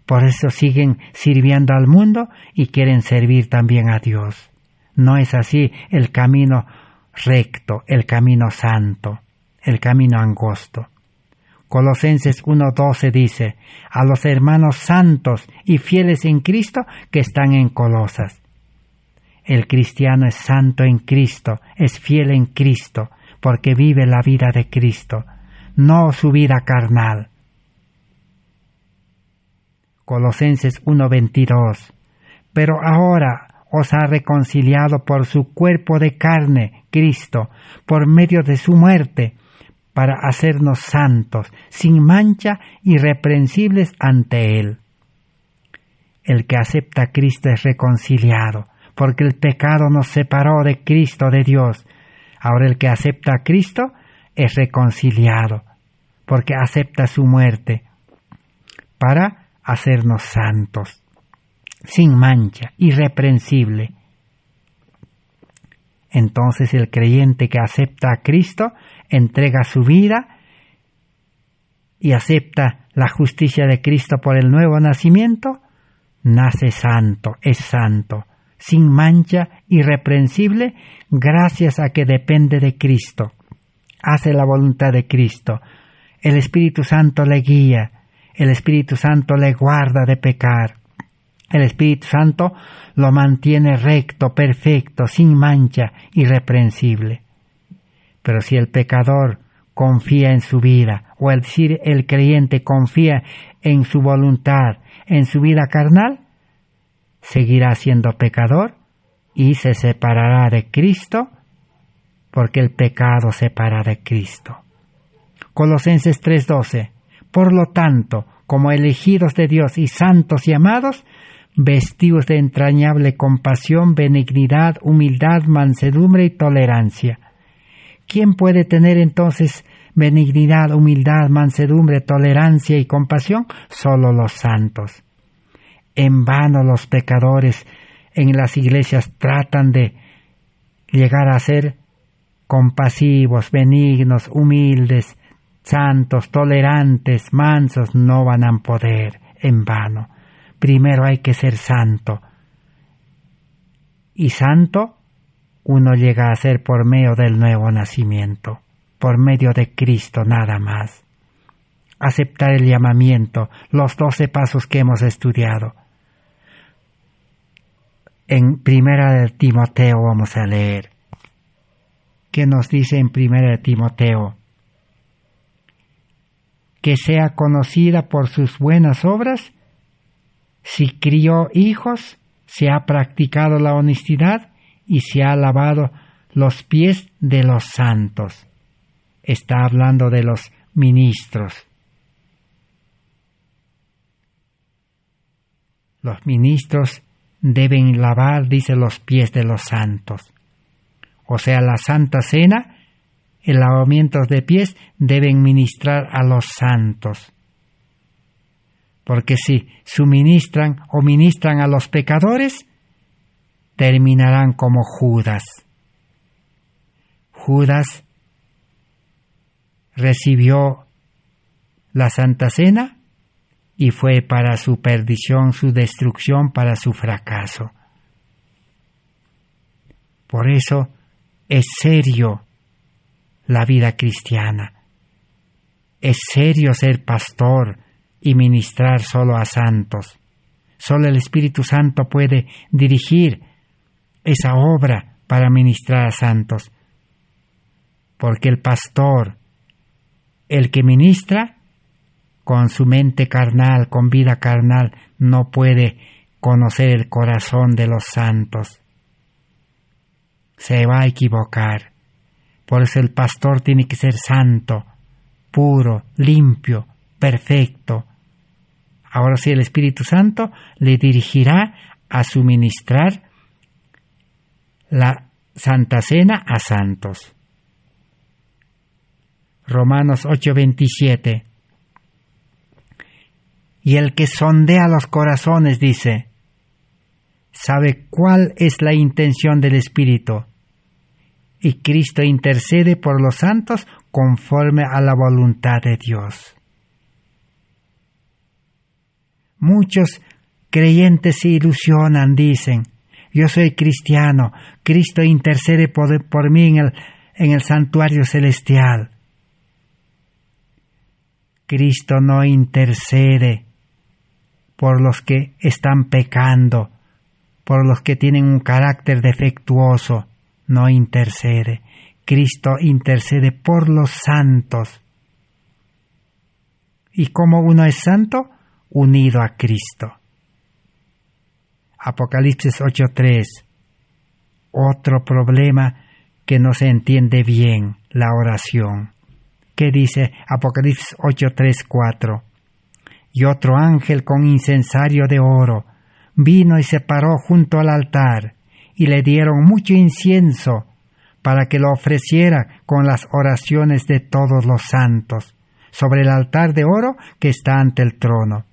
Por eso siguen sirviendo al mundo y quieren servir también a Dios. No es así el camino recto, el camino santo, el camino angosto. Colosenses 1:12 dice, a los hermanos santos y fieles en Cristo que están en Colosas. El cristiano es santo en Cristo, es fiel en Cristo, porque vive la vida de Cristo, no su vida carnal. Colosenses 1:22, pero ahora os ha reconciliado por su cuerpo de carne, Cristo, por medio de su muerte, para hacernos santos, sin mancha, irreprensibles ante Él. El que acepta a Cristo es reconciliado, porque el pecado nos separó de Cristo, de Dios. Ahora el que acepta a Cristo es reconciliado, porque acepta su muerte, para hacernos santos, sin mancha, irreprensible. Entonces el creyente que acepta a Cristo entrega su vida y acepta la justicia de Cristo por el nuevo nacimiento, nace santo, es santo, sin mancha, irreprensible, gracias a que depende de Cristo, hace la voluntad de Cristo. El Espíritu Santo le guía, el Espíritu Santo le guarda de pecar. El Espíritu Santo lo mantiene recto, perfecto, sin mancha, irreprensible. Pero si el pecador confía en su vida, o es decir, el creyente confía en su voluntad, en su vida carnal, seguirá siendo pecador y se separará de Cristo porque el pecado separa de Cristo. Colosenses 3:12. Por lo tanto, como elegidos de Dios y santos y amados, vestidos de entrañable compasión, benignidad, humildad, mansedumbre y tolerancia. ¿Quién puede tener entonces benignidad, humildad, mansedumbre, tolerancia y compasión? Solo los santos. En vano los pecadores en las iglesias tratan de llegar a ser compasivos, benignos, humildes, santos, tolerantes, mansos. No van a poder, en vano. Primero hay que ser santo. Y santo uno llega a ser por medio del nuevo nacimiento, por medio de Cristo nada más. Aceptar el llamamiento, los 12 pasos que hemos estudiado. En Primera de Timoteo vamos a leer. ¿Qué nos dice en Primera de Timoteo? Que sea conocida por sus buenas obras, si crió hijos, si ha practicado la honestidad y si ha lavado los pies de los santos. Está hablando de los ministros. Los ministros deben lavar, dice, los pies de los santos. O sea, la Santa Cena, el lavamiento de pies, deben ministrar a los santos. Porque si suministran o ministran a los pecadores, terminarán como Judas. Judas recibió la Santa Cena y fue para su perdición, su destrucción, para su fracaso. Por eso es serio la vida cristiana. Es serio ser pastor y ministrar solo a santos. Solo el Espíritu Santo puede dirigir esa obra para ministrar a santos. Porque el pastor, el que ministra, con su mente carnal, con vida carnal, no puede conocer el corazón de los santos. Se va a equivocar. Por eso el pastor tiene que ser santo, puro, limpio, perfecto. Ahora sí, el Espíritu Santo le dirigirá a suministrar la Santa Cena a santos. Romanos 8:27. Y el que sondea los corazones, dice, sabe cuál es la intención del Espíritu, y Cristo intercede por los santos conforme a la voluntad de Dios. Muchos creyentes se ilusionan, dicen, yo soy cristiano, Cristo intercede por mí en el santuario celestial. Cristo no intercede por los que están pecando, por los que tienen un carácter defectuoso, no intercede. Cristo intercede por los santos. ¿Y cómo uno es santo? Unido a Cristo. Apocalipsis 8:3. Otro problema que no se entiende bien, la oración. ¿Qué dice Apocalipsis 8:3-4? Y otro ángel con incensario de oro vino y se paró junto al altar, y le dieron mucho incienso para que lo ofreciera con las oraciones de todos los santos, sobre el altar de oro que está ante el trono.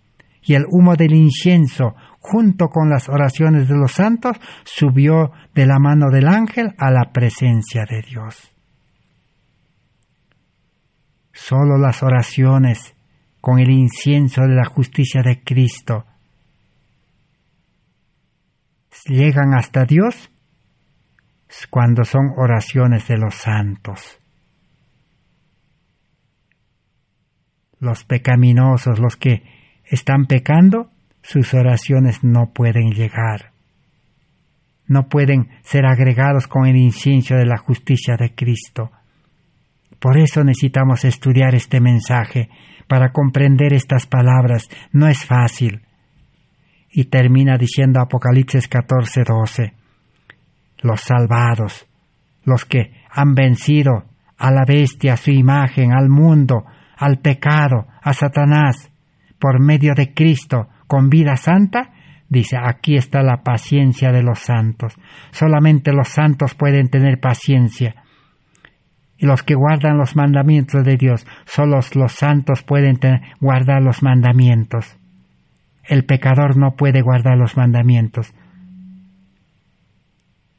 Y el humo del incienso, junto con las oraciones de los santos, subió de la mano del ángel a la presencia de Dios. Solo las oraciones con el incienso de la justicia de Cristo llegan hasta Dios cuando son oraciones de los santos. Los pecaminosos, los que están pecando, sus oraciones no pueden llegar. No pueden ser agregados con el incienso de la justicia de Cristo. Por eso necesitamos estudiar este mensaje, para comprender estas palabras. No es fácil. Y termina diciendo Apocalipsis 14:12. Los salvados, los que han vencido a la bestia, a su imagen, al mundo, al pecado, a Satanás, por medio de Cristo, con vida santa, dice, aquí está la paciencia de los santos. Solamente los santos pueden tener paciencia. Y los que guardan los mandamientos de Dios, solo los santos pueden guardar los mandamientos. El pecador no puede guardar los mandamientos.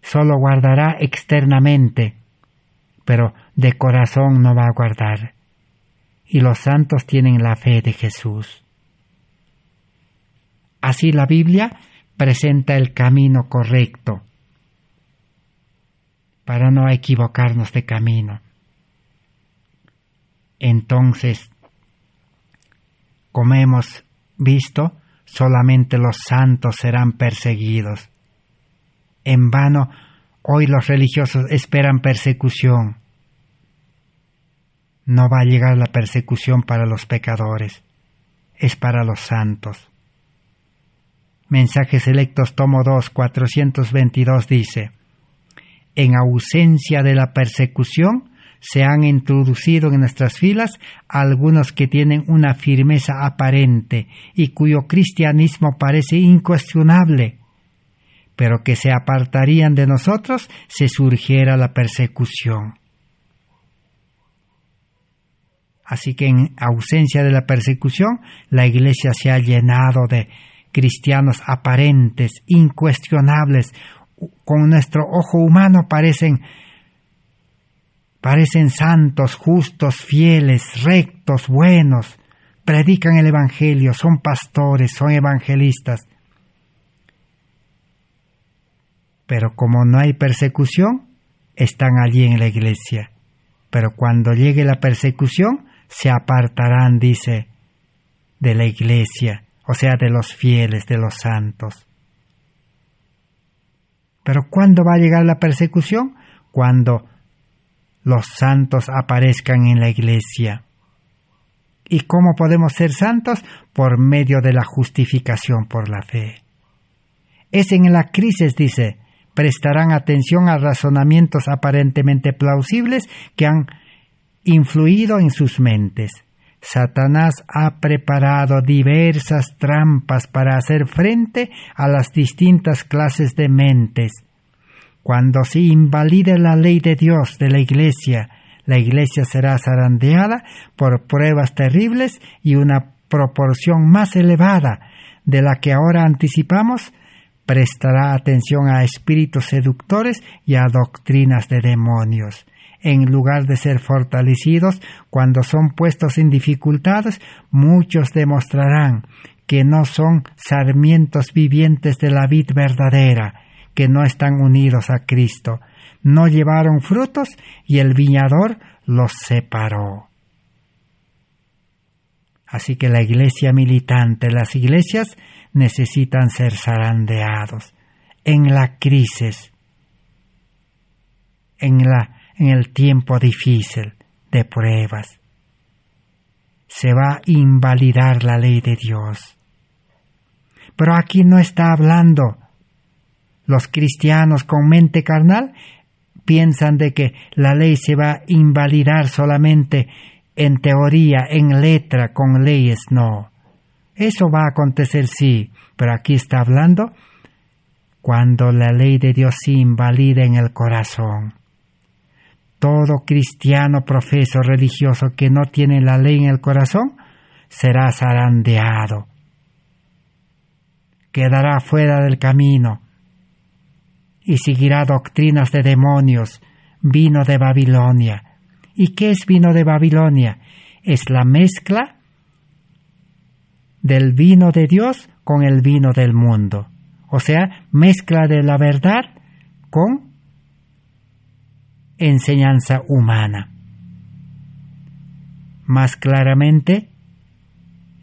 Solo guardará externamente, pero de corazón no va a guardar. Y los santos tienen la fe de Jesús. Así la Biblia presenta el camino correcto para no equivocarnos de camino. Entonces, como hemos visto, solamente los santos serán perseguidos. En vano, hoy los religiosos esperan persecución. No va a llegar la persecución para los pecadores, es para los santos. Mensajes Selectos, tomo 2, 422 dice: en ausencia de la persecución, se han introducido en nuestras filas algunos que tienen una firmeza aparente y cuyo cristianismo parece incuestionable, pero que se apartarían de nosotros si surgiera la persecución. Así que en ausencia de la persecución, la Iglesia se ha llenado de cristianos aparentes, incuestionables, con nuestro ojo humano parecen santos, justos, fieles, rectos, buenos, predican el Evangelio, son pastores, son evangelistas. Pero como no hay persecución, están allí en la Iglesia. Pero cuando llegue la persecución, se apartarán, dice, de la Iglesia, o sea, de los fieles, de los santos. Pero ¿cuándo va a llegar la persecución? Cuando los santos aparezcan en la Iglesia. ¿Y cómo podemos ser santos? Por medio de la justificación por la fe. Es en la crisis, dice, prestarán atención a razonamientos aparentemente plausibles que han influido en sus mentes. Satanás ha preparado diversas trampas para hacer frente a las distintas clases de mentes. Cuando se invalide la ley de Dios de la Iglesia será zarandeada por pruebas terribles y una proporción más elevada de la que ahora anticipamos prestará atención a espíritus seductores y a doctrinas de demonios. En lugar de ser fortalecidos cuando son puestos en dificultades, muchos demostrarán que no son sarmientos vivientes de la vid verdadera, que no están unidos a Cristo, no llevaron frutos y el viñador los separó. Así que la iglesia militante, las iglesias necesitan ser zarandeados en la crisis, en el tiempo difícil de pruebas. Se va a invalidar la ley de Dios. Pero aquí no está hablando. Los cristianos con mente carnal piensan de que la ley se va a invalidar solamente en teoría, en letra, con leyes. No. Eso va a acontecer, sí, pero aquí está hablando cuando la ley de Dios se invalida en el corazón. Todo cristiano, profeso, religioso que no tiene la ley en el corazón será zarandeado. Quedará fuera del camino y seguirá doctrinas de demonios, vino de Babilonia. ¿Y qué es vino de Babilonia? Es la mezcla del vino de Dios con el vino del mundo. O sea, mezcla de la verdad con enseñanza humana. Más claramente,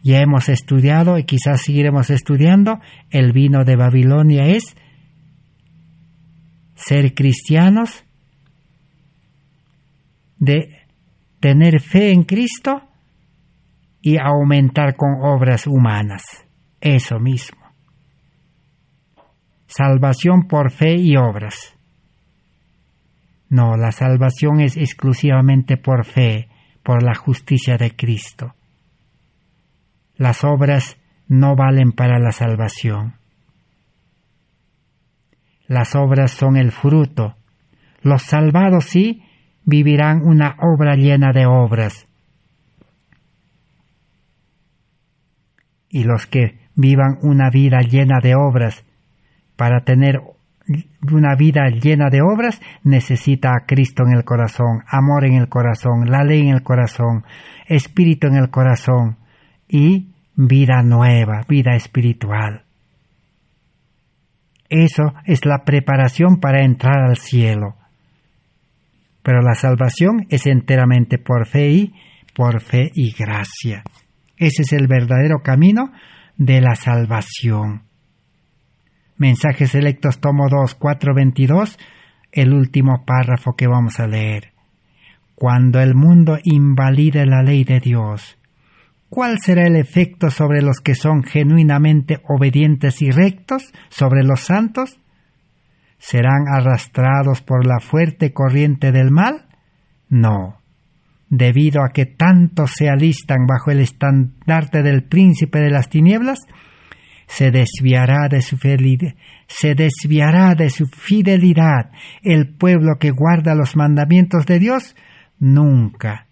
ya hemos estudiado y quizás seguiremos estudiando, el vino de Babilonia es ser cristianos, de tener fe en Cristo y aumentar con obras humanas. Eso mismo. Salvación por fe y obras. No, la salvación es exclusivamente por fe, por la justicia de Cristo. Las obras no valen para la salvación. Las obras son el fruto. Los salvados sí vivirán una obra llena de obras. Y los que vivan una vida llena de obras, para tener una vida llena de obras, necesita a Cristo en el corazón, amor en el corazón, la ley en el corazón, espíritu en el corazón y vida nueva, vida espiritual. Eso es la preparación para entrar al cielo. Pero la salvación es enteramente por fe y gracia. Ese es el verdadero camino de la salvación. Mensajes Selectos, tomo 2, 4:22, el último párrafo que vamos a leer. Cuando el mundo invalide la ley de Dios, ¿cuál será el efecto sobre los que son genuinamente obedientes y rectos, sobre los santos? ¿Serán arrastrados por la fuerte corriente del mal? No. Debido a que tantos se alistan bajo el estandarte del príncipe de las tinieblas, se desviará de su fidelidad el pueblo que guarda los mandamientos de Dios. Nunca.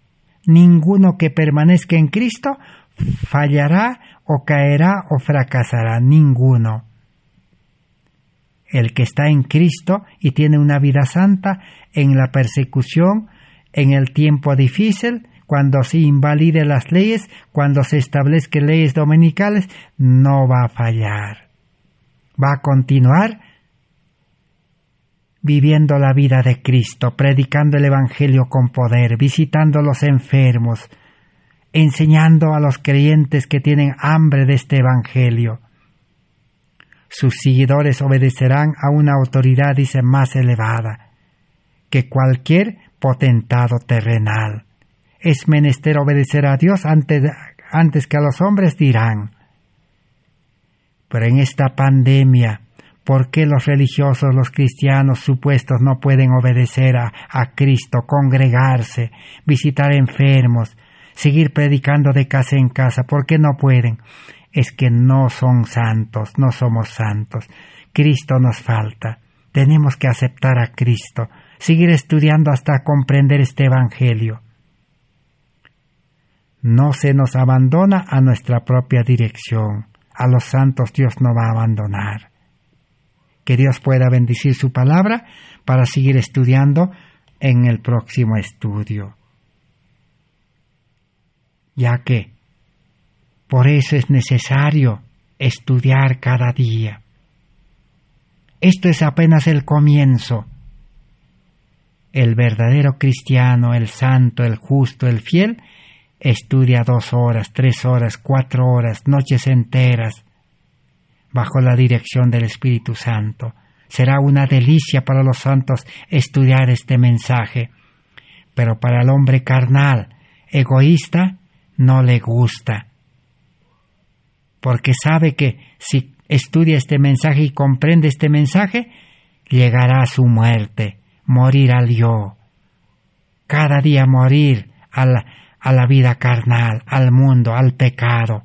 Ninguno que permanezca en Cristo fallará o caerá o fracasará. Ninguno. El que está en Cristo y tiene una vida santa, en la persecución, en el tiempo difícil, cuando se invalide las leyes, cuando se establezcan leyes dominicales, no va a fallar. Va a continuar viviendo la vida de Cristo, predicando el Evangelio con poder, visitando a los enfermos, enseñando a los creyentes que tienen hambre de este Evangelio. Sus seguidores obedecerán a una autoridad, dice, más elevada que cualquier potentado terrenal. Es menester obedecer a Dios antes que a los hombres, dirán. Pero en esta pandemia, ¿por qué los religiosos, los cristianos supuestos no pueden obedecer a Cristo, congregarse, visitar enfermos, seguir predicando de casa en casa? ¿Por qué no pueden? Es que no son santos, no somos santos. Cristo nos falta. Tenemos que aceptar a Cristo, seguir estudiando hasta comprender este Evangelio. No se nos abandona a nuestra propia dirección. A los santos Dios no va a abandonar. Que Dios pueda bendecir su palabra para seguir estudiando en el próximo estudio. Ya que por eso es necesario estudiar cada día. Esto es apenas el comienzo. El verdadero cristiano, el santo, el justo, el fiel, estudia 2 horas, 3 horas, 4 horas, noches enteras, bajo la dirección del Espíritu Santo. Será una delicia para los santos estudiar este mensaje, pero para el hombre carnal, egoísta, no le gusta, porque sabe que si estudia este mensaje y comprende este mensaje, llegará a su muerte, morir al yo, cada día morir a la vida carnal, al mundo, al pecado,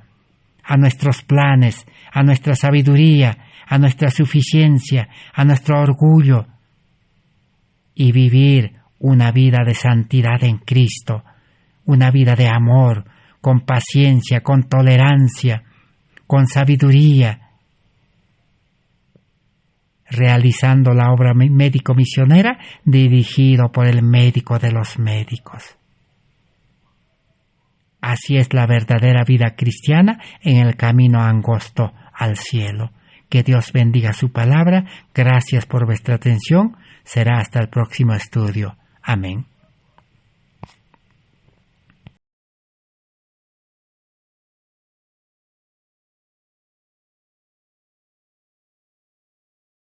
a nuestros planes, a nuestra sabiduría, a nuestra suficiencia, a nuestro orgullo, y vivir una vida de santidad en Cristo, una vida de amor, con paciencia, con tolerancia, con sabiduría, realizando la obra médico-misionera dirigido por el médico de los médicos. Así es la verdadera vida cristiana en el camino angosto al cielo. Que Dios bendiga su palabra. Gracias por vuestra atención. Será hasta el próximo estudio. Amén.